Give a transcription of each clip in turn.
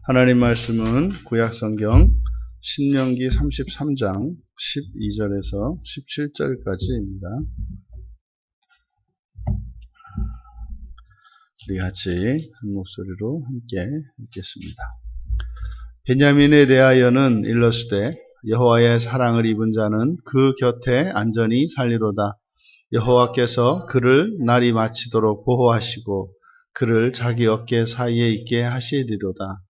하나님 말씀은 구약성경 신명기 33장 12절에서 17절까지입니다. 우리 같이 한 목소리로 함께 읽겠습니다. 베냐민에 대하여는 일러스되 여호와의 사랑을 입은 자는 그 곁에 안전히 살리로다. 여호와께서 그를 날이 마치도록 보호하시고 그를 자기 어깨 사이에 있게 하시리로다.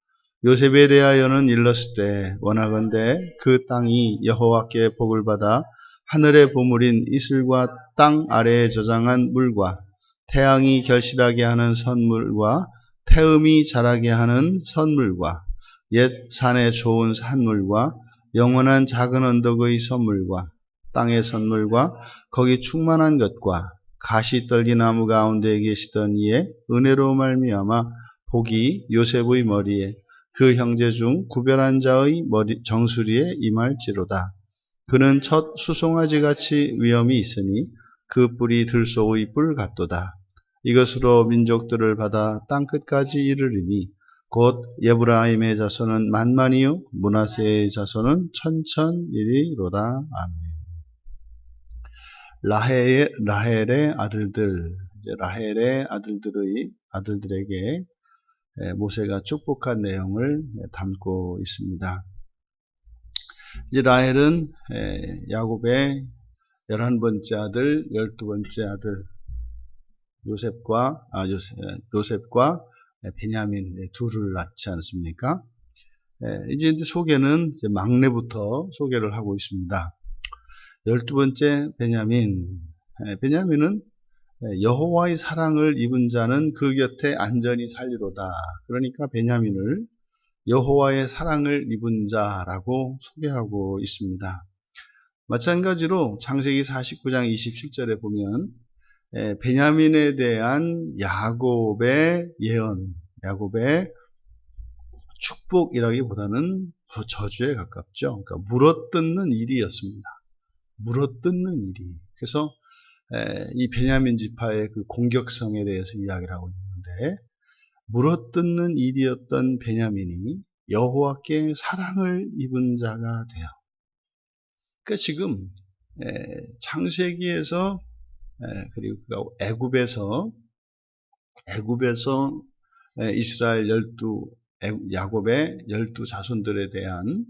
요셉에 대하여는 일렀으되 원하건대 그 땅이 여호와께 복을 받아 하늘의 보물인 이슬과 땅 아래에 저장한 물과 태양이 결실하게 하는 선물과 태음이 자라게 하는 선물과 옛 산의 좋은 산물과 영원한 작은 언덕의 선물과 땅의 선물과 거기 충만한 것과 가시떨기나무 가운데에 계시던 이의 은혜로 말미암아 복이 요셉의 머리에 그 형제 중 구별한 자의 머리 정수리에 임할지로다. 그는 첫 수송아지같이 위엄이 있으니 그 뿔이 들소의 뿔 같도다. 이것으로 민족들을 받아 땅끝까지 이르리니 곧 예브라임의 자손은 만만이요 므낫세의 자손은 천천이리로다. 아멘. 라헬의 아들들, 라헬의 아들들에게 모세가 축복한 내용을 담고 있습니다. 이제 라헬은 야곱의 11번째 아들, 12번째 아들 요셉과 베냐민 둘을 낳지 않습니까? 이제 소개는 이제 막내부터 소개를 하고 있습니다. 12번째 베냐민은 여호와의 사랑을 입은 자는 그 곁에 안전히 살리로다. 그러니까 베냐민을 여호와의 사랑을 입은 자라고 소개하고 있습니다. 마찬가지로 창세기 49장 27절에 보면 베냐민에 대한 야곱의 예언, 야곱의 축복이라기보다는 더 저주에 가깝죠. 그러니까 물어뜯는 일이었습니다. 물어뜯는 일이. 그래서 이 베냐민 지파의 그 공격성에 대해서 이야기를 하고 있는데, 물어뜯는 일이었던 베냐민이 여호와께 사랑을 입은 자가 돼요. 그러니까 지금 창세기에서 그리고 애굽에서 이스라엘 야곱의 12자손들에 대한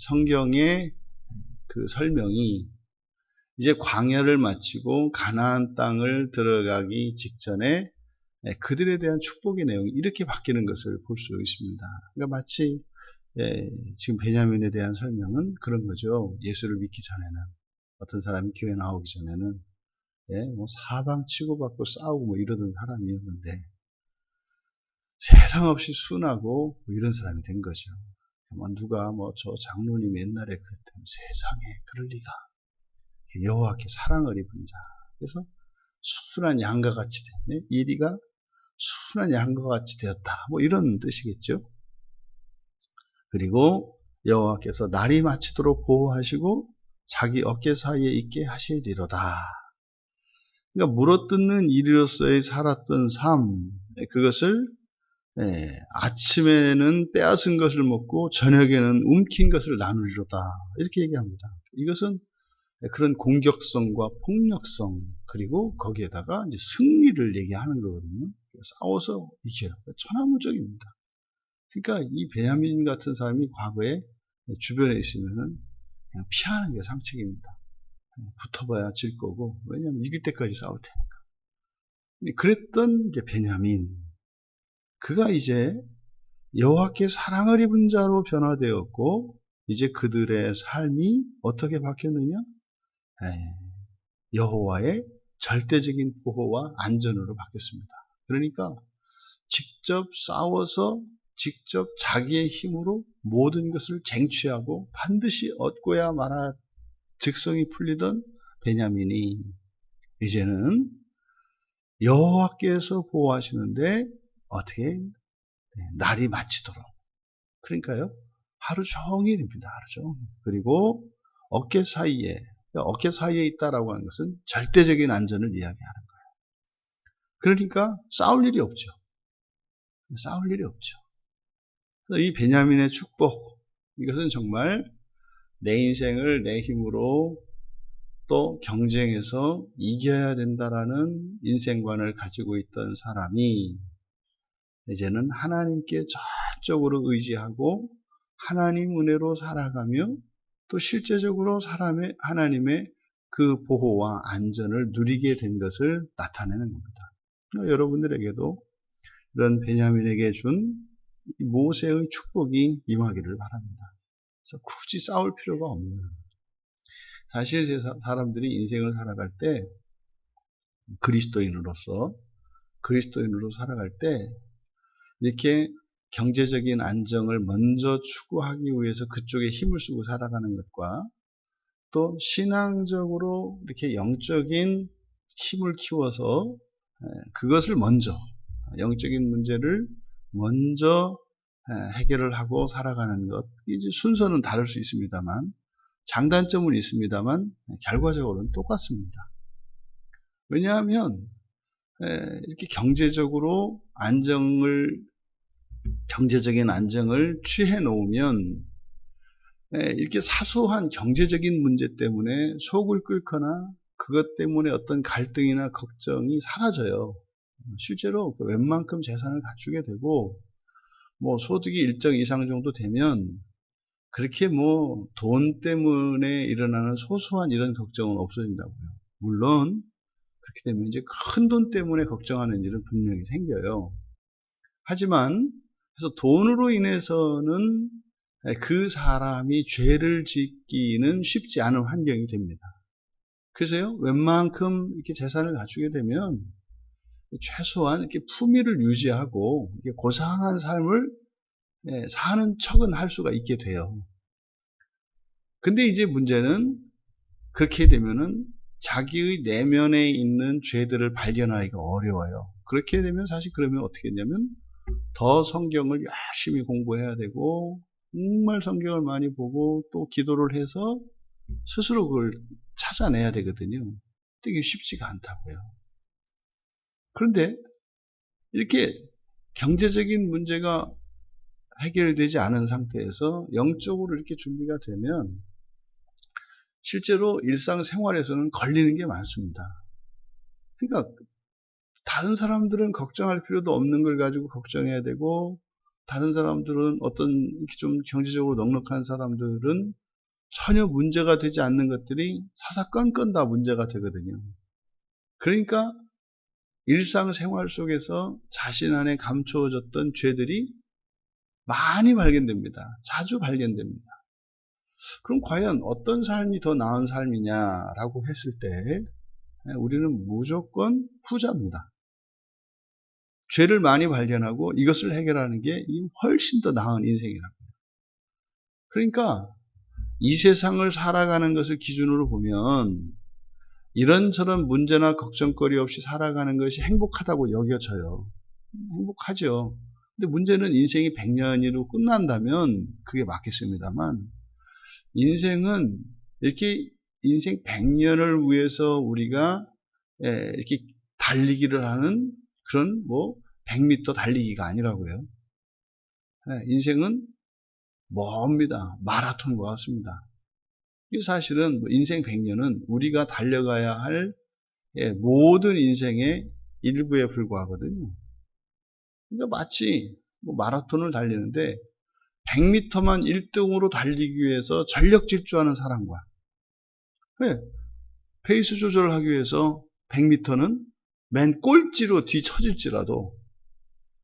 성경의 그 설명이 이제 광야를 마치고 가나안 땅을 들어가기 직전에 그들에 대한 축복의 내용이 이렇게 바뀌는 것을 볼 수 있습니다. 그러니까 마치 지금 베냐민에 대한 설명은 그런 거죠. 예수를 믿기 전에는, 어떤 사람이 교회 나오기 전에는 뭐 사방 치고받고 싸우고 뭐 이러던 사람이었는데 세상 없이 순하고 뭐 이런 사람이 된 거죠. 누가 저 장로님이 옛날에 그랬다면 세상에 그럴 리가. 여호와께 사랑을 입은 자. 그래서 순한 양과 같이 됐네. 이리가 순한 양과 같이 되었다. 뭐 이런 뜻이겠죠. 그리고 여호와께서 날이 마치도록 보호하시고 자기 어깨 사이에 있게 하시리로다. 그러니까 물어뜯는 일로서의 살았던 삶, 그것을 아침에는 빼앗은 것을 먹고 저녁에는 움킨 것을 나누리로다. 이렇게 얘기합니다. 이것은 그런 공격성과 폭력성, 그리고 거기에다가 이제 승리를 얘기하는 거거든요. 싸워서 이겨요. 천하무적입니다. 그러니까 이 베냐민 같은 사람이 과거에 주변에 있으면은 그냥 피하는 게 상책입니다. 붙어봐야 질 거고, 왜냐하면 이길 때까지 싸울 테니까. 그랬던 이제 베냐민, 그가 이제 여호와께 사랑을 입은 자로 변화되었고, 이제 그들의 삶이 어떻게 바뀌었느냐? 여호와의 절대적인 보호와 안전으로 바뀌었습니다. 그러니까 직접 싸워서 직접 자기의 힘으로 모든 것을 쟁취하고 반드시 얻고야 말아 즉성이 풀리던 베냐민이 이제는 여호와께서 보호하시는데 어떻게 날이 마치도록, 그러니까요 하루 종일입니다. 하루 종일. 그리고 어깨 사이에 있다라고 하는 것은 절대적인 안전을 이야기하는 거예요. 그러니까 싸울 일이 없죠. 이 베냐민의 축복, 이것은 정말 내 인생을 내 힘으로 또 경쟁해서 이겨야 된다라는 인생관을 가지고 있던 사람이 이제는 하나님께 전적으로 의지하고 하나님 은혜로 살아가며 또 실제적으로 하나님의 그 보호와 안전을 누리게 된 것을 나타내는 겁니다. 그러니까 여러분들에게도 이런 베냐민에게 준 모세의 축복이 임하기를 바랍니다. 그래서 굳이 싸울 필요가 없는, 사실 사람들이 인생을 살아갈 때 그리스도인으로 살아갈 때 이렇게 경제적인 안정을 먼저 추구하기 위해서 그쪽에 힘을 쓰고 살아가는 것과 또 신앙적으로 이렇게 영적인 힘을 키워서 그것을 먼저, 영적인 문제를 먼저 해결을 하고 살아가는 것, 이제 순서는 다를 수 있습니다만, 장단점은 있습니다만 결과적으로는 똑같습니다. 왜냐하면 이렇게 경제적인 안정을 취해 놓으면 이렇게 사소한 경제적인 문제 때문에 속을 끓거나 그것 때문에 어떤 갈등이나 걱정이 사라져요. 실제로 웬만큼 재산을 갖추게 되고 뭐 소득이 일정 이상 정도 되면 그렇게 뭐 돈 때문에 일어나는 소소한 이런 걱정은 없어진다고요. 물론 그렇게 되면 이제 큰 돈 때문에 걱정하는 일은 분명히 생겨요. 하지만 그래서 돈으로 인해서는 그 사람이 죄를 짓기는 쉽지 않은 환경이 됩니다. 그래서요, 웬만큼 이렇게 재산을 갖추게 되면 최소한 이렇게 품위를 유지하고 이렇게 고상한 삶을 사는 척은 할 수가 있게 돼요. 근데 이제 문제는 그렇게 되면은 자기의 내면에 있는 죄들을 발견하기가 어려워요. 그렇게 되면 사실 그러면 어떻게 했냐면 더 성경을 열심히 공부해야 되고 정말 성경을 많이 보고 또 기도를 해서 스스로 그걸 찾아내야 되거든요. 되게 쉽지가 않다고요. 그런데 이렇게 경제적인 문제가 해결되지 않은 상태에서 영적으로 이렇게 준비가 되면 실제로 일상생활에서는 걸리는 게 많습니다. 그러니까 다른 사람들은 걱정할 필요도 없는 걸 가지고 걱정해야 되고 다른 사람들은 어떤 좀 경제적으로 넉넉한 사람들은 전혀 문제가 되지 않는 것들이 사사건건 다 문제가 되거든요. 그러니까 일상생활 속에서 자신 안에 감추어졌던 죄들이 많이 발견됩니다. 자주 발견됩니다. 그럼 과연 어떤 삶이 더 나은 삶이냐라고 했을 때 우리는 무조건 후자입니다. 죄를 많이 발견하고 이것을 해결하는 게 훨씬 더 나은 인생이라고요. 그러니까 이 세상을 살아가는 것을 기준으로 보면 이런저런 문제나 걱정거리 없이 살아가는 것이 행복하다고 여겨져요. 행복하죠. 근데 문제는 인생이 100년으로 끝난다면 그게 맞겠습니다만 인생은 이렇게 인생 100년을 위해서 우리가 이렇게 달리기를 하는 그런 100m 달리기가 아니라고요. 인생은 멉니다. 마라톤과 같습니다. 사실은 인생 100년은 우리가 달려가야 할 모든 인생의 일부에 불과하거든요. 그러니까 마치 마라톤을 달리는데 100m만 1등으로 달리기 위해서 전력 질주하는 사람과 페이스 조절을 하기 위해서 100m는 맨 꼴찌로 뒤처질지라도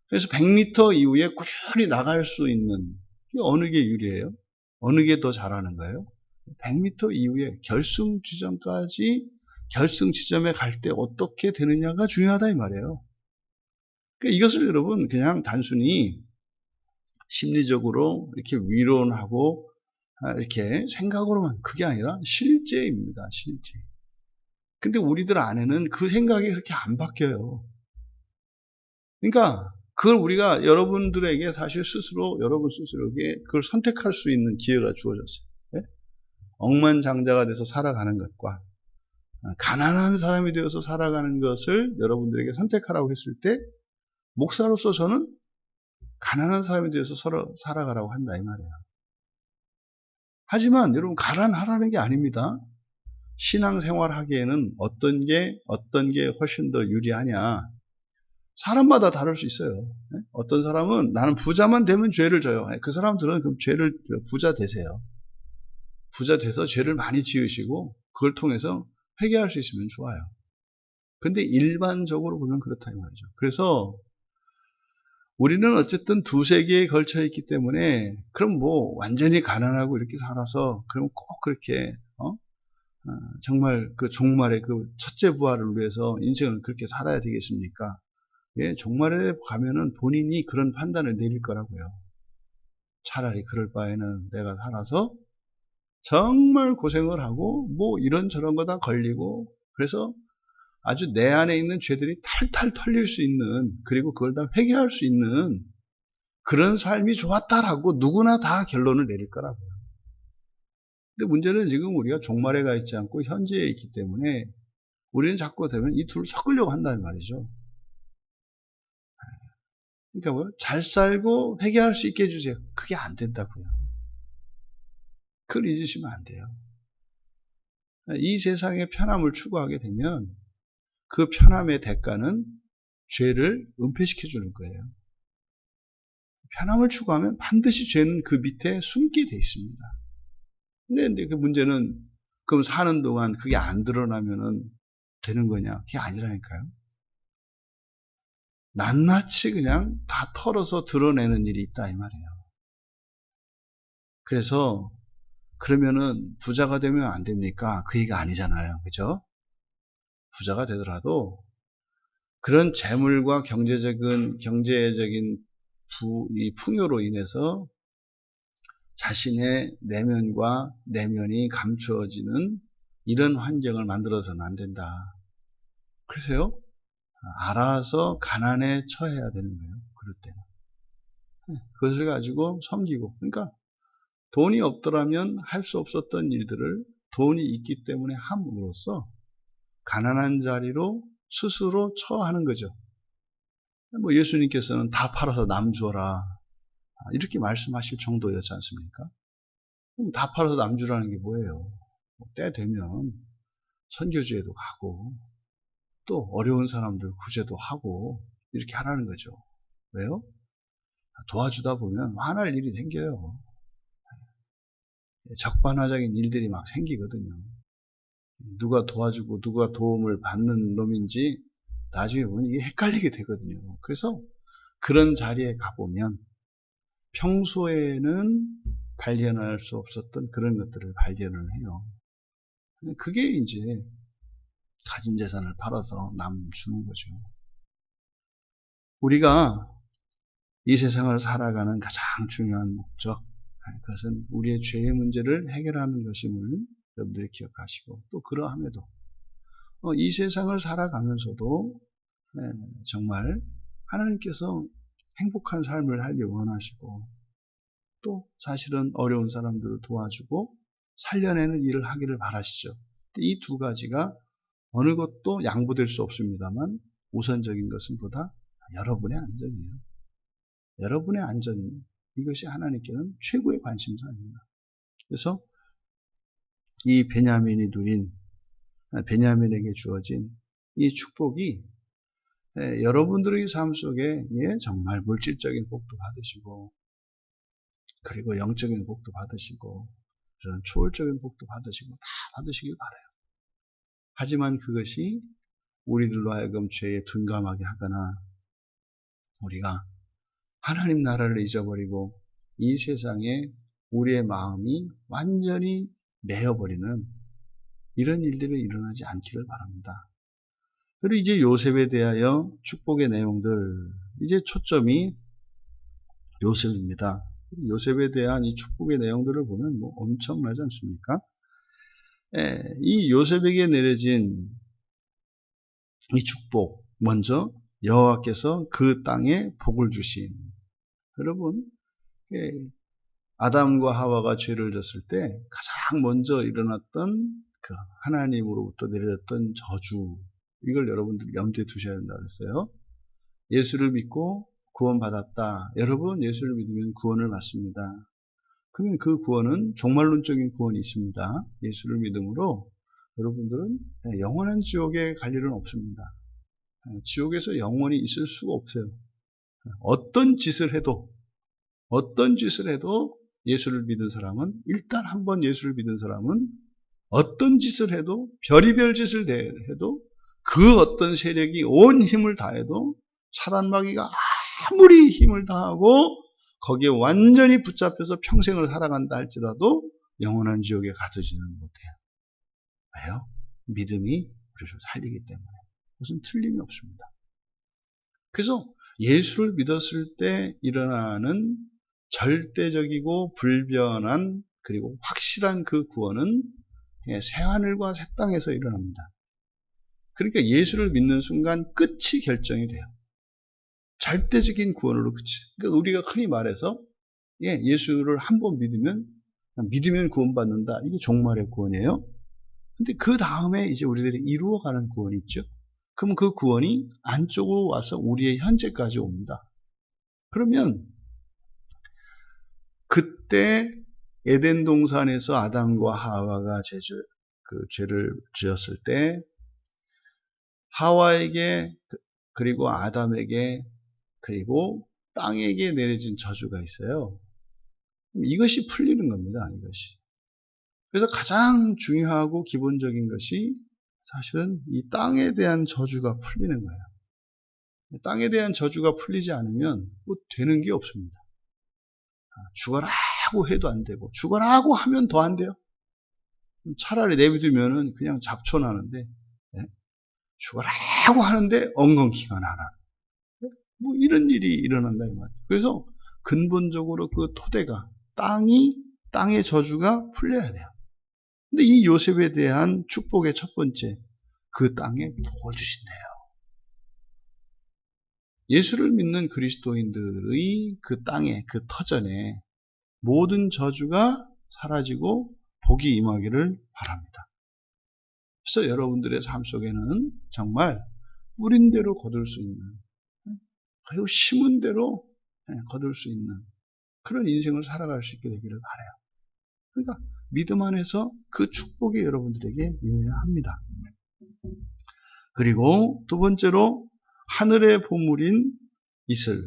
그래서 100m 이후에 꾸준히 나갈 수 있는 어느 게 유리해요? 어느 게 더 잘하는 거예요? 100m 이후에 결승 지점에 갈 때 어떻게 되느냐가 중요하다 이 말이에요. 그러니까 이것을 여러분 그냥 단순히 심리적으로 이렇게 위론하고 이렇게 생각으로만 그게 아니라 실제입니다. 실제. 근데 우리들 안에는 그 생각이 그렇게 안 바뀌어요. 그러니까 그걸 우리가 여러분들에게 사실 여러분 스스로에게 그걸 선택할 수 있는 기회가 주어졌어요. 네? 억만장자가 돼서 살아가는 것과 가난한 사람이 되어서 살아가는 것을 여러분들에게 선택하라고 했을 때 목사로서 저는 가난한 사람에 대해서 서로 살아가라고 한다 이 말이에요. 하지만 여러분 가난하라는 게 아닙니다. 신앙생활 하기에는 어떤 게 훨씬 더 유리하냐. 사람마다 다를 수 있어요. 어떤 사람은 나는 부자만 되면 죄를 져요. 그 사람들은 그럼 죄를 부자 되세요. 부자 돼서 죄를 많이 지으시고 그걸 통해서 회개할 수 있으면 좋아요. 근데 일반적으로 보면 그렇다 이 말이죠. 그래서 우리는 어쨌든 두세 개에 걸쳐 있기 때문에 그럼 뭐 완전히 가난하고 이렇게 살아서 그럼 꼭 그렇게 정말 그 종말의 그 첫째 부활을 위해서 인생을 그렇게 살아야 되겠습니까? 예, 종말에 가면은 본인이 그런 판단을 내릴 거라고요. 차라리 그럴 바에는 내가 살아서 정말 고생을 하고 뭐 이런저런 거 다 걸리고 그래서 아주 내 안에 있는 죄들이 탈탈 털릴 수 있는 그리고 그걸 다 회개할 수 있는 그런 삶이 좋았다라고 누구나 다 결론을 내릴 거라고요. 근데 문제는 지금 우리가 종말에 가 있지 않고 현재에 있기 때문에 우리는 자꾸 되면 이 둘을 섞으려고 한다는 말이죠. 그러니까 뭐 잘 살고 회개할 수 있게 해주세요. 그게 안 된다고요. 그걸 잊으시면 안 돼요. 이 세상의 편함을 추구하게 되면 그 편함의 대가는 죄를 은폐시켜 주는 거예요. 편함을 추구하면 반드시 죄는 그 밑에 숨게 돼 있습니다. 근데 그 문제는 그럼 사는 동안 그게 안 드러나면은 되는 거냐? 그게 아니라니까요. 낱낱이 그냥 다 털어서 드러내는 일이 있다 이 말이에요. 그래서 그러면은 부자가 되면 안 됩니까? 그 얘기가 아니잖아요. 그죠? 부자가 되더라도 그런 재물과 경제적인 이 풍요로 인해서 자신의 내면과 내면이 감추어지는 이런 환경을 만들어서는 안 된다. 그래서요, 알아서 가난에 처해야 되는 거예요. 그럴 때는. 그것을 가지고 섬기고. 그러니까 돈이 없더라면 할 수 없었던 일들을 돈이 있기 때문에 함으로써 가난한 자리로 스스로 처하는 거죠. 뭐 예수님께서는 다 팔아서 남 주어라. 이렇게 말씀하실 정도였지 않습니까? 그럼 다 팔아서 남 주라는 게 뭐예요? 때 되면 선교지에도 가고 또 어려운 사람들 구제도 하고 이렇게 하라는 거죠. 왜요? 도와주다 보면 화날 일이 생겨요. 적반하장인 일들이 막 생기거든요. 누가 도와주고 누가 도움을 받는 놈인지 나중에 보면 이게 헷갈리게 되거든요. 그래서 그런 자리에 가보면 평소에는 발견할 수 없었던 그런 것들을 발견을 해요. 그게 이제 가진 재산을 팔아서 남 주는 거죠. 우리가 이 세상을 살아가는 가장 중요한 목적, 그것은 우리의 죄의 문제를 해결하는 것임을 여러분들이 기억하시고 또 그러함에도 이 세상을 살아가면서도 정말 하나님께서 행복한 삶을 하길 원하시고 또 사실은 어려운 사람들을 도와주고 살려내는 일을 하기를 바라시죠. 이 두 가지가 어느 것도 양보될 수 없습니다만 우선적인 것은 보다 여러분의 안전이에요. 여러분의 안전, 이것이 하나님께는 최고의 관심사입니다. 그래서 이 베냐민이 누린, 베냐민에게 주어진 이 축복이 여러분들의 삶 속에 정말 물질적인 복도 받으시고 그리고 영적인 복도 받으시고 그런 초월적인 복도 받으시고 다 받으시길 바라요. 하지만 그것이 우리들로 하여금 죄에 둔감하게 하거나 우리가 하나님 나라를 잊어버리고 이 세상에 우리의 마음이 완전히 매여버리는 이런 일들이 일어나지 않기를 바랍니다. 그리고 이제 요셉에 대하여 축복의 내용들, 이제 초점이 요셉입니다. 요셉에 대한 이 축복의 내용들을 보면 뭐 엄청나지 않습니까? 이 요셉에게 내려진 이 축복, 먼저 여호와께서 그 땅에 복을 주신. 여러분, 아담과 하와가 죄를 졌을 때 가장 먼저 일어났던 그 하나님으로부터 내려졌던 저주, 이걸 여러분들이 염두에 두셔야 된다고 했어요. 예수를 믿고 구원받았다. 여러분 예수를 믿으면 구원을 받습니다. 그러면 그 구원은 종말론적인 구원이 있습니다. 예수를 믿음으로 여러분들은 영원한 지옥에 갈 일은 없습니다. 지옥에서 영원히 있을 수가 없어요. 어떤 짓을 해도 예수를 믿은 사람은, 일단 한번 예수를 믿은 사람은 어떤 짓을 해도, 별의별 짓을 해도, 그 어떤 세력이 온 힘을 다해도, 사단마귀가 아무리 힘을 다하고 거기에 완전히 붙잡혀서 평생을 살아간다 할지라도 영원한 지옥에 가두지는 못해요. 왜요? 믿음이 우리를 살리기 때문에. 무슨 틀림이 없습니다. 그래서 예수를 믿었을 때 일어나는 절대적이고 불변한 그리고 확실한 그 구원은 새하늘과 새 땅에서 일어납니다. 그러니까 예수를 믿는 순간 끝이 결정이 돼요. 절대적인 구원으로 끝이. 그러니까 우리가 흔히 말해서 예수를 한번 믿으면 구원받는다. 이게 종말의 구원이에요. 근데 그 다음에 이제 우리들이 이루어가는 구원이 있죠. 그럼 그 구원이 안쪽으로 와서 우리의 현재까지 옵니다. 그러면 그때 에덴 동산에서 아담과 하와가 죄를 지었을 때 하와에게 그리고 아담에게 그리고 땅에게 내려진 저주가 있어요. 이것이 풀리는 겁니다. 이것이. 그래서 가장 중요하고 기본적인 것이 사실은 이 땅에 대한 저주가 풀리는 거예요. 땅에 대한 저주가 풀리지 않으면 뭐 되는 게 없습니다. 죽어라고 해도 안 되고 죽어라고 하면 더 안 돼요. 차라리 내비두면은 그냥 잡초나는데 죽어라고 하는데 엉겅퀴가 나나. 뭐 이런 일이 일어난다 이 말이에요. 그래서 근본적으로 그 토대가 땅의 저주가 풀려야 돼요. 근데 이 요셉에 대한 축복의 첫 번째, 그 땅에 복을 주신대요. 예수를 믿는 그리스도인들의 그 땅에, 그 터전에 모든 저주가 사라지고 복이 임하기를 바랍니다. 그래서 여러분들의 삶 속에는 정말 뿌린 대로 거둘 수 있는, 그리고 심은 대로 거둘 수 있는 그런 인생을 살아갈 수 있게 되기를 바라요. 그러니까 믿음 안에서 그 축복이 여러분들에게 임해야 합니다. 그리고 두 번째로 하늘의 보물인 이슬,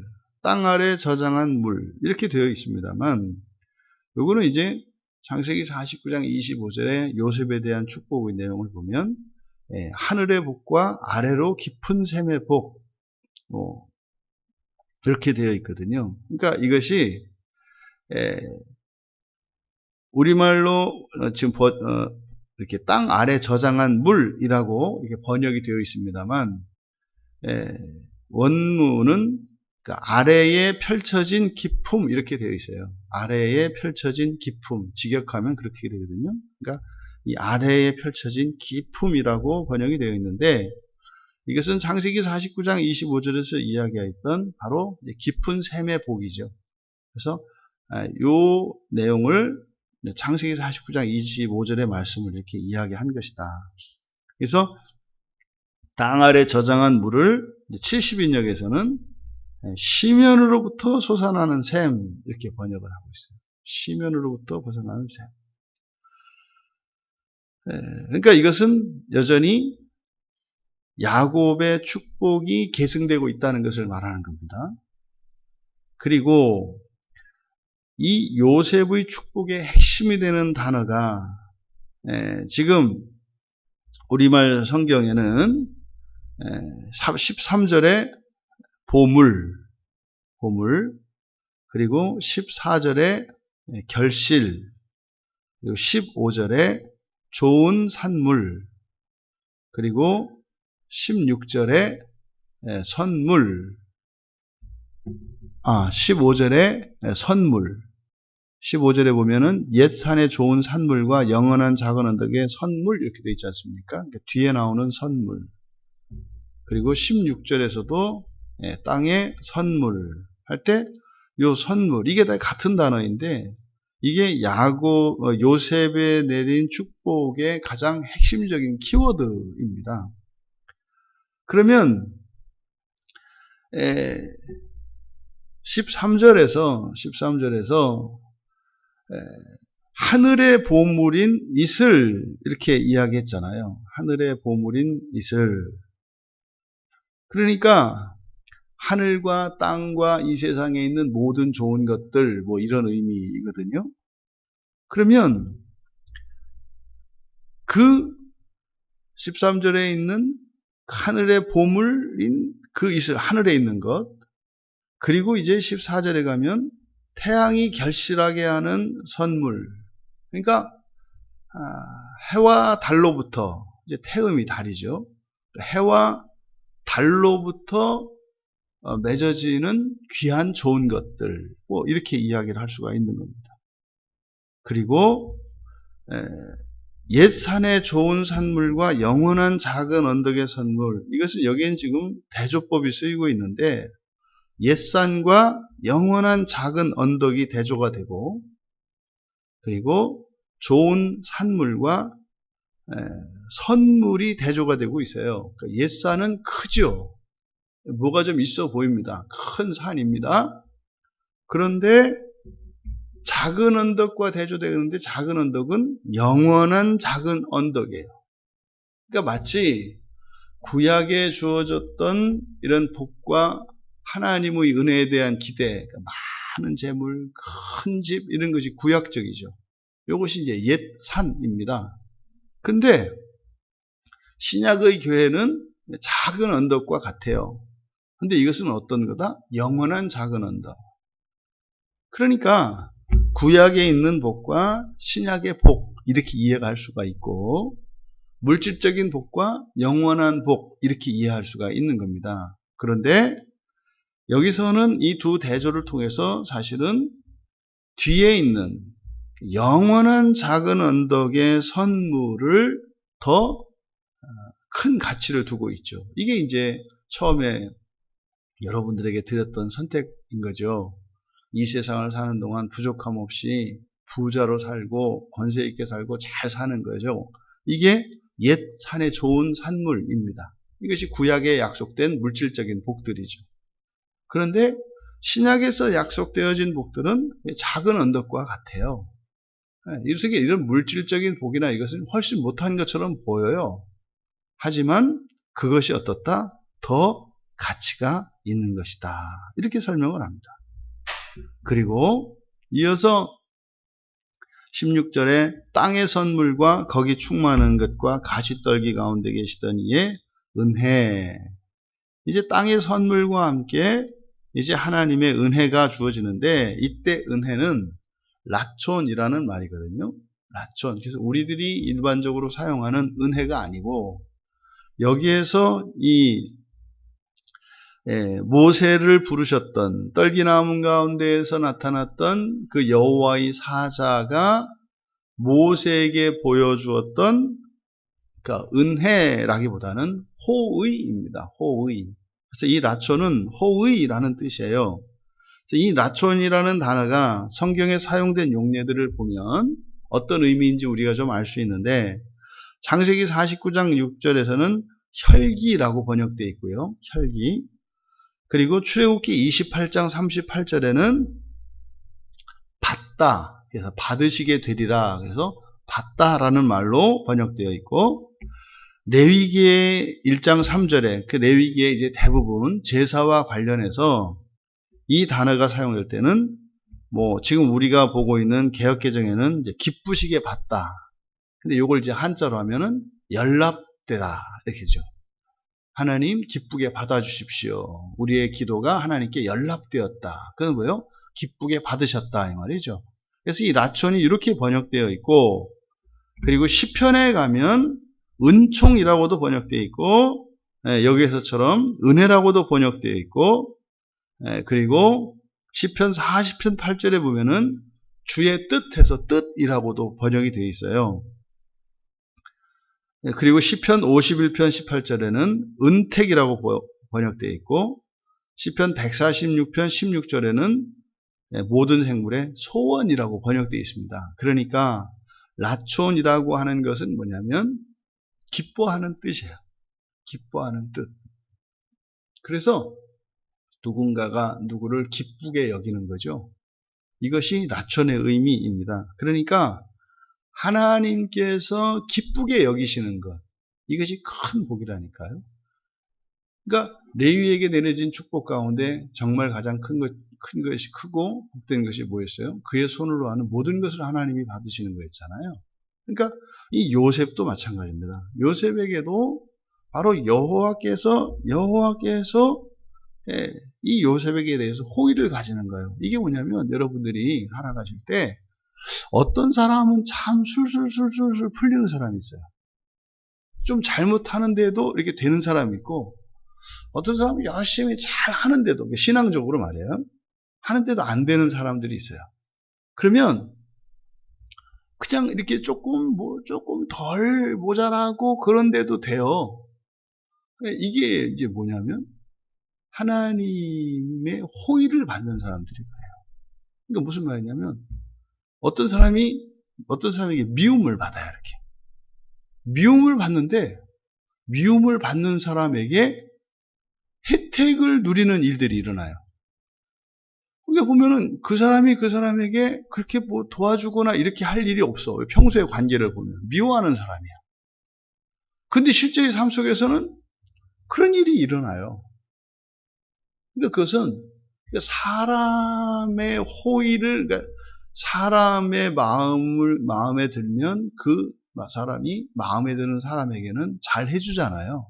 땅 아래 저장한 물 이렇게 되어 있습니다만 요거는 이제 창세기 49장 25절에 요셉에 대한 축복의 내용을 보면 하늘의 복과 아래로 깊은 샘의 복 이렇게 되어 있거든요. 그러니까 이것이 우리말로 지금 이렇게 땅 아래 저장한 물이라고 이렇게 번역이 되어 있습니다만 원문은 그러니까 아래에 펼쳐진 기품 이렇게 되어 있어요. 아래에 펼쳐진 기품, 직역하면 그렇게 되거든요. 그러니까 이 아래에 펼쳐진 기품이라고 번역이 되어 있는데 이것은 창세기 49장 25절에서 이야기했던 바로 깊은 샘의 복이죠. 그래서 이 내용을 창세기 49장 25절의 말씀을 이렇게 이야기한 것이다. 그래서 땅 아래 저장한 물을 70인역에서는 시면으로부터 솟아나는 샘 이렇게 번역을 하고 있어요. 시면으로부터 벗어나는 샘. 그러니까 이것은 여전히 야곱의 축복이 계승되고 있다는 것을 말하는 겁니다. 그리고 이 요셉의 축복의 핵심이 되는 단어가 지금 우리말 성경에는 13절에 보물 그리고 14절에 결실 그리고 15절에 좋은 산물 그리고 16절에 선물 15절에 선물 15절에 보면은 옛산의 좋은 산물과 영원한 작은 언덕의 선물 이렇게 되어 있지 않습니까? 그러니까 뒤에 나오는 선물 그리고 16절에서도 땅의 선물 할 때 요 선물 이게 다 같은 단어인데 이게 요셉에 내린 축복의 가장 핵심적인 키워드입니다. 그러면 13절에서 하늘의 보물인 이슬 이렇게 이야기했잖아요. 하늘의 보물인 이슬. 그러니까 하늘과 땅과 이 세상에 있는 모든 좋은 것들 뭐 이런 의미거든요. 그러면 그 13절에 있는 하늘의 보물인 그 이슬, 하늘에 있는 것, 그리고 이제 14절에 가면 태양이 결실하게 하는 선물. 그러니까 해와 달로부터, 이제 태음이 달이죠. 해와 달로부터 맺어지는 귀한 좋은 것들, 뭐 이렇게 이야기를 할 수가 있는 겁니다. 그리고 옛 산의 좋은 산물과 영원한 작은 언덕의 선물, 이것은 여기엔 지금 대조법이 쓰이고 있는데 옛 산과 영원한 작은 언덕이 대조가 되고, 그리고 좋은 산물과 선물이 대조가 되고 있어요. 그러니까 옛 산은 크죠. 뭐가 좀 있어 보입니다. 큰 산입니다. 그런데 작은 언덕과 대조되는데 작은 언덕은 영원한 작은 언덕이에요. 그러니까 마치 구약에 주어졌던 이런 복과 하나님의 은혜에 대한 기대, 그러니까 많은 재물, 큰 집 이런 것이 구약적이죠. 이것이 이제 옛 산입니다. 근데 신약의 교회는 작은 언덕과 같아요. 근데 이것은 어떤 거다? 영원한 작은 언덕. 그러니까 구약에 있는 복과 신약의 복 이렇게 이해가 할 수가 있고, 물질적인 복과 영원한 복 이렇게 이해할 수가 있는 겁니다. 그런데 여기서는 이 두 대조를 통해서 사실은 뒤에 있는 영원한 작은 언덕의 선물을 더 큰 가치를 두고 있죠. 이게 이제 처음에 여러분들에게 드렸던 선택인 거죠. 이 세상을 사는 동안 부족함 없이 부자로 살고 권세 있게 살고 잘 사는 거죠. 이게 옛 산의 좋은 산물입니다. 이것이 구약에 약속된 물질적인 복들이죠. 그런데 신약에서 약속되어진 복들은 작은 언덕과 같아요. 이런 물질적인 복이나 이것은 훨씬 못한 것처럼 보여요. 하지만 그것이 어떻다? 더 가치가 있는 것이다. 이렇게 설명을 합니다. 그리고 이어서 16절에 땅의 선물과 거기 충만한 것과 가시떨기 가운데 계시던 이의 은혜. 이제 땅의 선물과 함께 이제 하나님의 은혜가 주어지는데, 이때 은혜는 라촌이라는 말이거든요. 라촌. 그래서 우리들이 일반적으로 사용하는 은혜가 아니고, 여기에서 이 모세를 부르셨던 떨기나무 가운데에서 나타났던 그 여호와의 사자가 모세에게 보여주었던 그러니까 은혜라기보다는 호의입니다. 호의. 그래서 이 라촌은 호의라는 뜻이에요. 그래서 이 라촌이라는 단어가 성경에 사용된 용례들을 보면 어떤 의미인지 우리가 좀 알 수 있는데, 창세기 49장 6절에서는 혈기라고 번역되어 있고요. 혈기. 그리고 출애굽기 28장 38절에는 받다. 그래서 받으시게 되리라. 그래서 받다라는 말로 번역되어 있고, 레위기의 1장 3절에 그 레위기의 이제 대부분 제사와 관련해서 이 단어가 사용될 때는 뭐 지금 우리가 보고 있는 개역개정에는 이제 기쁘시게 받다. 근데 이걸 이제 한자로 하면은 연락되다 이렇게죠. 하나님 기쁘게 받아주십시오. 우리의 기도가 하나님께 연락되었다. 그건 뭐예요? 기쁘게 받으셨다 이 말이죠. 그래서 이 라촌이 이렇게 번역되어 있고, 그리고 시편에 가면 은총이라고도 번역되어 있고, 여기에서처럼 은혜라고도 번역되어 있고, 그리고 시편 40편 8절에 보면은 주의 뜻해서 뜻이라고도 번역이 되어 있어요. 그리고 시편 51편 18절에는 은택이라고 번역되어 있고, 시편 146편 16절에는 모든 생물의 소원이라고 번역되어 있습니다. 그러니까 라촌이라고 하는 것은 뭐냐면 기뻐하는 뜻이에요. 기뻐하는 뜻. 그래서 누군가가 누구를 기쁘게 여기는 거죠. 이것이 라촌의 의미입니다. 그러니까 하나님께서 기쁘게 여기시는 것, 이것이 큰 복이라니까요. 그러니까 레위에게 내려진 축복 가운데 정말 가장 큰 것이 크고 복된 것이 뭐였어요? 그의 손으로 하는 모든 것을 하나님이 받으시는 거였잖아요. 그러니까 이 요셉도 마찬가지입니다. 요셉에게도 바로 여호와께서 이 요셉에게 대해서 호의를 가지는 거예요. 이게 뭐냐면 여러분들이 살아가실 때 어떤 사람은 참 술술 풀리는 사람이 있어요. 좀 잘못하는데도 이렇게 되는 사람이 있고, 어떤 사람은 열심히 잘 하는데도, 신앙적으로 말이에요, 하는데도 안 되는 사람들이 있어요. 그러면 그냥 이렇게 조금 덜 모자라고 그런데도 돼요. 이게 이제 뭐냐면 하나님의 호의를 받는 사람들이 그래요. 그러니까 무슨 말이냐면 어떤 사람에게 미움을 받아요. 이렇게 미움을 받는데, 미움을 받는 사람에게 혜택을 누리는 일들이 일어나요. 그게 보면은 그 사람에게 그렇게 뭐 도와주거나 이렇게 할 일이 없어. 평소의 관계를 보면 미워하는 사람이야. 근데 실제의 삶 속에서는 그런 일이 일어나요. 그러니까 그것은 사람의 호의를, 그러니까 사람의 마음에 들면 그 사람이 마음에 드는 사람에게는 잘 해주잖아요.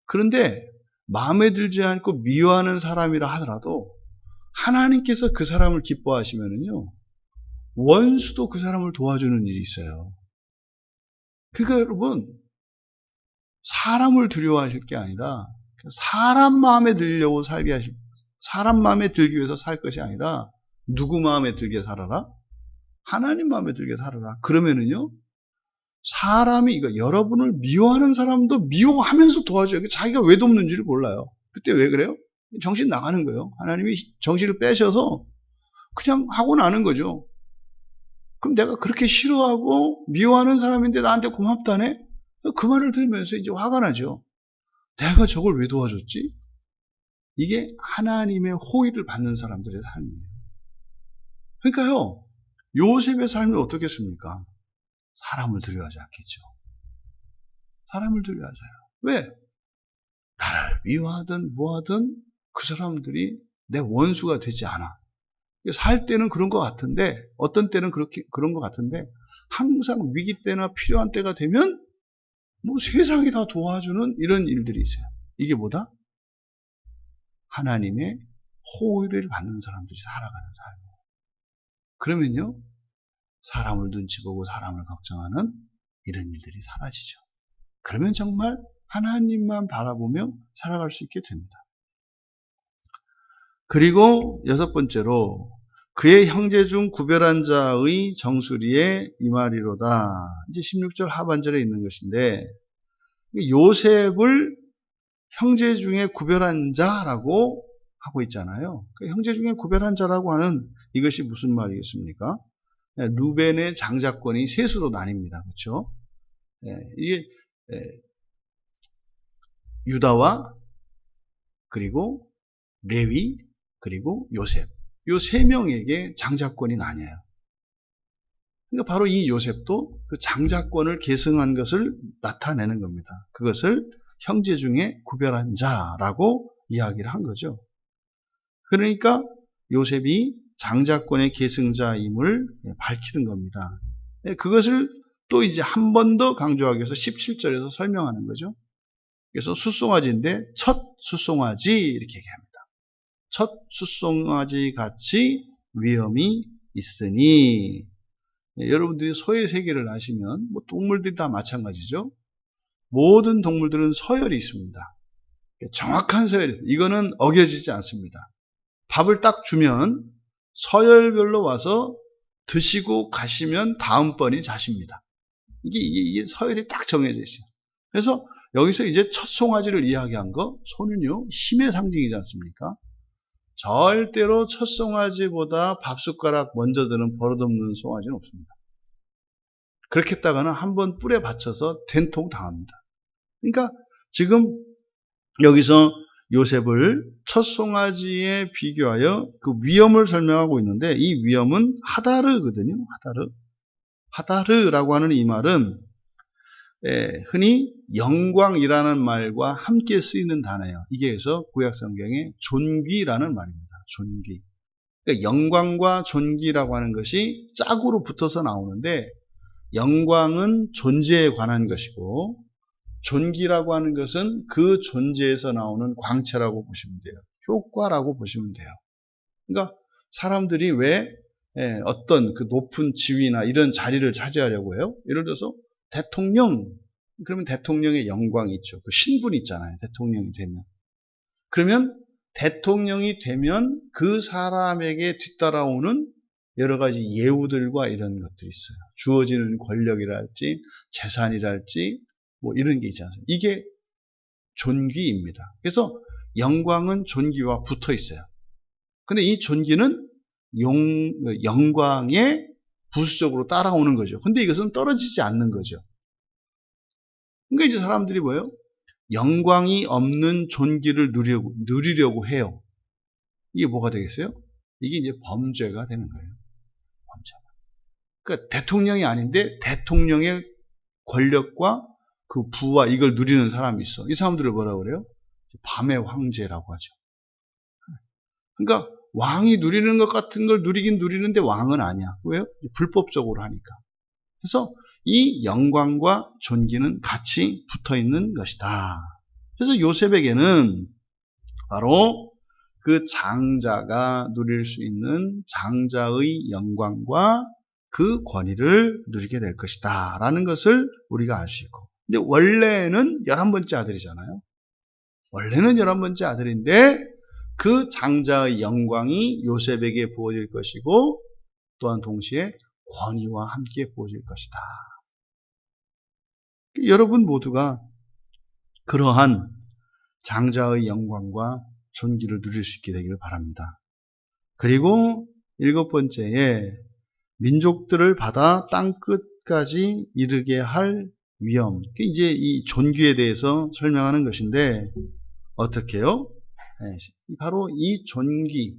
그런데 마음에 들지 않고 미워하는 사람이라 하더라도 하나님께서 그 사람을 기뻐하시면은요, 원수도 그 사람을 도와주는 일이 있어요. 그러니까 여러분, 사람을 두려워하실 게 아니라 사람 마음에 들기 위해서 살 것이 아니라 누구 마음에 들게 살아라? 하나님 마음에 들게 살아라. 그러면은요, 여러분을 미워하는 사람도 미워하면서 도와줘요. 자기가 왜 돕는지를 몰라요. 그때 왜 그래요? 정신 나가는 거예요. 하나님이 정신을 빼셔서 그냥 하고 나는 거죠. 그럼 내가 그렇게 싫어하고 미워하는 사람인데 나한테 고맙다네? 그 말을 들으면서 이제 화가 나죠. 내가 저걸 왜 도와줬지? 이게 하나님의 호의를 받는 사람들의 삶이에요. 그러니까요, 요셉의 삶이 어떻겠습니까? 사람을 두려워하지 않겠죠. 사람을 두려워하잖아요. 왜? 나를 미워하든 뭐하든 그 사람들이 내 원수가 되지 않아. 살 때는 그런 것 같은데, 어떤 때는 그런 것 같은데, 항상 위기 때나 필요한 때가 되면 뭐 세상이 다 도와주는 이런 일들이 있어요. 이게 뭐다? 하나님의 호의를 받는 사람들이 살아가는 삶이에요. 그러면요, 사람을 눈치 보고 사람을 걱정하는 이런 일들이 사라지죠. 그러면 정말 하나님만 바라보며 살아갈 수 있게 됩니다. 그리고 6번째로 그의 형제 중 구별한 자의 정수리에 임하리로다. 이제 16절 하반절에 있는 것인데, 요셉을 형제 중에 구별한 자라고 하고 있잖아요. 형제 중에 구별한 자라고 하는 이것이 무슨 말이겠습니까? 루벤의 장자권이 셋으로 나뉩니다. 그렇죠? 이게 유다와 그리고 레위 그리고 요셉, 요 세 명에게 장자권이 나뉘어요. 그러니까 바로 이 요셉도 그 장자권을 계승한 것을 나타내는 겁니다. 그것을 형제 중에 구별한 자라고 이야기를 한 거죠. 그러니까 요셉이 장자권의 계승자임을 밝히는 겁니다. 그것을 또 이제 한 번 더 강조하기 위해서 17절에서 설명하는 거죠. 그래서 숫송아지인데 첫 숫송아지 이렇게 얘기합니다. 첫 숫송아지 같이 위엄이 있으니, 여러분들이 소의 세계를 아시면 뭐 동물들이 다 마찬가지죠. 모든 동물들은 서열이 있습니다. 정확한 서열이 있어요. 이거는 어겨지지 않습니다. 밥을 딱 주면 서열별로 와서 드시고 가시면 다음번이 자십니다. 이게 서열이 딱 정해져 있어요. 그래서 여기서 이제 첫 송아지를 이야기한 거, 소는요, 힘의 상징이지 않습니까? 절대로 첫 송아지보다 밥숟가락 먼저 드는 버릇없는 송아지는 없습니다. 그렇게 했다가는 한번 뿔에 받쳐서 된통 당합니다. 그러니까 지금 여기서 요셉을 첫 송아지에 비교하여 그 위엄을 설명하고 있는데, 이 위엄은 하다르거든요. 하다르라고 하는 이 말은 흔히 영광이라는 말과 함께 쓰이는 단어예요. 이게 그래서 구약 성경에 존귀라는 말입니다. 존귀. 그러니까 영광과 존귀라고 하는 것이 짝으로 붙어서 나오는데, 영광은 존재에 관한 것이고 존귀라고 하는 것은 그 존재에서 나오는 광채라고 보시면 돼요. 효과라고 보시면 돼요. 그러니까 사람들이 왜 어떤 그 높은 지위나 이런 자리를 차지하려고 해요? 예를 들어서 대통령, 그러면 대통령의 영광이 있죠. 그 신분이 있잖아요. 대통령이 되면. 그러면 대통령이 되면 그 사람에게 뒤따라오는 여러 가지 예우들과 이런 것들이 있어요. 주어지는 권력이랄지 재산이랄지 뭐 이런 게 있지 않습니까? 이게 존귀입니다. 그래서 영광은 존귀와 붙어 있어요. 근데 이 존귀는 영광에 부수적으로 따라오는 거죠. 근데 이것은 떨어지지 않는 거죠. 그러니까 이제 사람들이 뭐예요? 영광이 없는 존귀를 누리려고 해요. 이게 뭐가 되겠어요? 이게 이제 범죄가 되는 거예요. 범죄. 그러니까 대통령이 아닌데 대통령의 권력과 그 부와 이걸 누리는 사람이 있어. 이 사람들을 뭐라고 그래요? 밤의 황제라고 하죠. 그러니까 왕이 누리는 것 같은 걸 누리긴 누리는데 왕은 아니야. 왜요? 불법적으로 하니까. 그래서 이 영광과 존귀는 같이 붙어 있는 것이다. 그래서 요셉에게는 바로 그 장자가 누릴 수 있는 장자의 영광과 그 권위를 누리게 될 것이다 라는 것을 우리가 알 수 있고, 근데 원래는 11번째 아들이잖아요. 원래는 11번째 아들인데 그 장자의 영광이 요셉에게 부어질 것이고 또한 동시에 권위와 함께 부어질 것이다. 여러분 모두가 그러한 장자의 영광과 존귀를 누릴 수 있게 되기를 바랍니다. 그리고 7번째에 민족들을 받아 땅끝까지 이르게 할 위엄. 이제 이 존귀에 대해서 설명하는 것인데 어떻게요? 바로 이 존귀,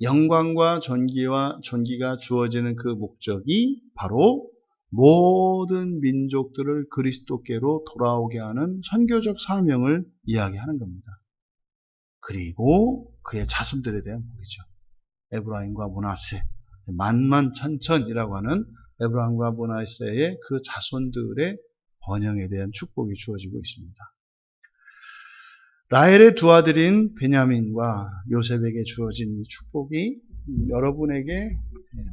영광과 존귀가 주어지는 그 목적이 바로 모든 민족들을 그리스도께로 돌아오게 하는 선교적 사명을 이야기하는 겁니다. 그리고 그의 자손들에 대한 복이죠. 에브라임과 므낫세, 만만천천이라고 하는 에브라임과 므낫세의 그 자손들의 번영에 대한 축복이 주어지고 있습니다. 라헬의 두 아들인 베냐민과 요셉에게 주어진 이 축복이 여러분에게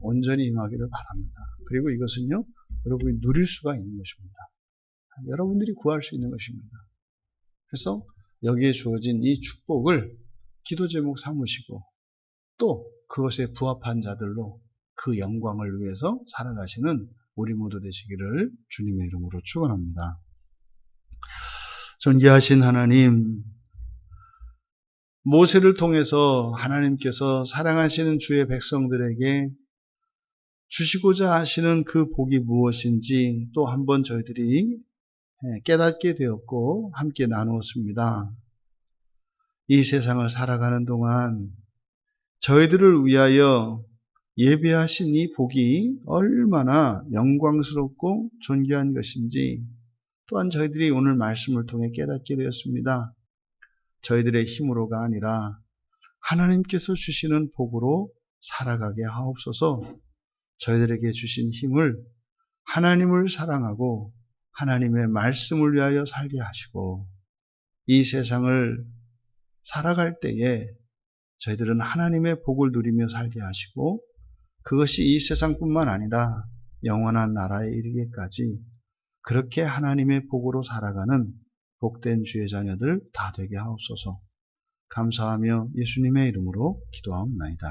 온전히 임하기를 바랍니다. 그리고 이것은요, 여러분이 누릴 수가 있는 것입니다. 여러분들이 구할 수 있는 것입니다. 그래서 여기에 주어진 이 축복을 기도 제목 삼으시고 또 그것에 부합한 자들로 그 영광을 위해서 살아가시는 우리 모두 되시기를 주님의 이름으로 축원합니다. 존귀하신 하나님, 모세를 통해서 하나님께서 사랑하시는 주의 백성들에게 주시고자 하시는 그 복이 무엇인지 또 한번 저희들이 깨닫게 되었고 함께 나누었습니다. 이 세상을 살아가는 동안 저희들을 위하여 예배하신 이 복이 얼마나 영광스럽고 존귀한 것인지 또한 저희들이 오늘 말씀을 통해 깨닫게 되었습니다. 저희들의 힘으로가 아니라 하나님께서 주시는 복으로 살아가게 하옵소서. 저희들에게 주신 힘을 하나님을 사랑하고 하나님의 말씀을 위하여 살게 하시고 이 세상을 살아갈 때에 저희들은 하나님의 복을 누리며 살게 하시고 그것이 이 세상뿐만 아니라 영원한 나라에 이르기까지 그렇게 하나님의 복으로 살아가는 복된 주의 자녀들 다 되게 하옵소서. 감사하며 예수님의 이름으로 기도하옵나이다.